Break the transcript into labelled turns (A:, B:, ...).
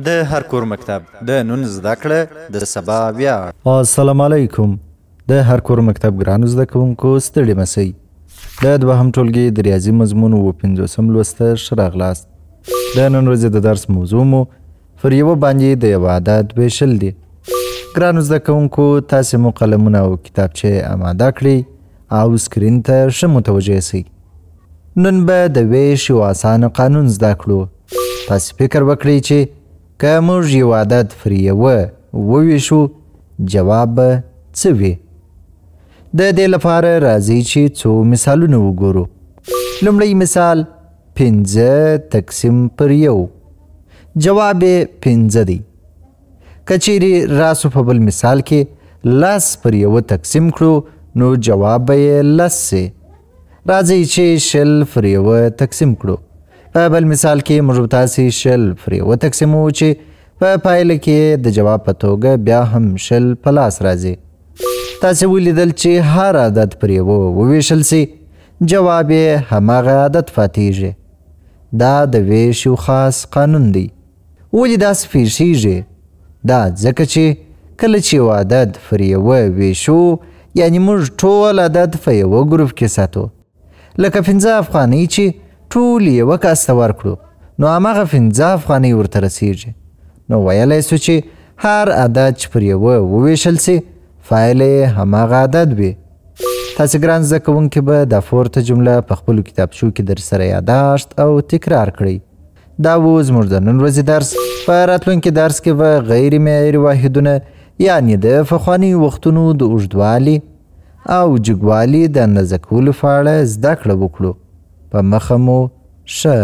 A: د هر کور مکتب د نن زده کړه د سبا ویاړ.
B: السلام علیکم. د هر کور مکتب ګرانو زده کوونکو ستړي مسئ. د دوهم ټولګي د ریاضي مضمون 50 لوسته ښه راغلاست. د نن ورځې د درس موضوع مو پر یوه باندې د یو عدد ویشل دي. ګرانو زده کوونکو تاسې مو قلمونه او کتابچې اماده کړئ او سکرین ته ښه متوجه سئ. نن به د ویش یو اسانه قانون زده کړو. تاسې فکر وکړئ چې که موږ یو عدد پر یوه وویشو جواب به څه وي؟ د دې لپاره راځئ چې څو مثالونه وګورو. لومړی مثال 5 تقسیم پر 1. جواب یې 5 دی. که چیرې راسو په بل مثال کې 10 پر 1 تقسیم کړو نو جواب به یې 10 سي. راځئ چې 10 پر 1 تقسیم کړو. په بل مثال کې موږ تاسې 10 پر 1 تقسیمو چې په پایله کې د جواب په توګه بیا هم 10 په لاس راځي. تاسې ولیدل چې هر عدد پر 1 وویشل سي جواب یې هماغه عدد پاتیږي. دا د ویش یو خاص قانون دی. ولې داسې پیښیږي؟ دا ځکه چې کله چې یو عدد پر 1 ویشو یعنې موږ ټول عدد په یوه ګروپ کې ساتو. لکه 15 افغانۍ چې ټول یوه کس ته ورکړو نو هماغه 15 افغانۍ ورته رسیږي. نو ویلی سو چې هر عدد چې پر 1 وویشل سي پایله یې هماغه عدد وي. تاسې ګران زده کوونکي به دا پورته جمله په خپلو کتابچو کې در سره یاداشت او تکرار کړئ. دا و زموږ د نن ورځې درس. په راتلونکي درس کې به غیر معیاري واحدونه یعنې د پخوانیو وختونو د اوږدوالي او جګوالي د اندازه کولو په اړه زده کړه وکړو. په مخه مو ښه.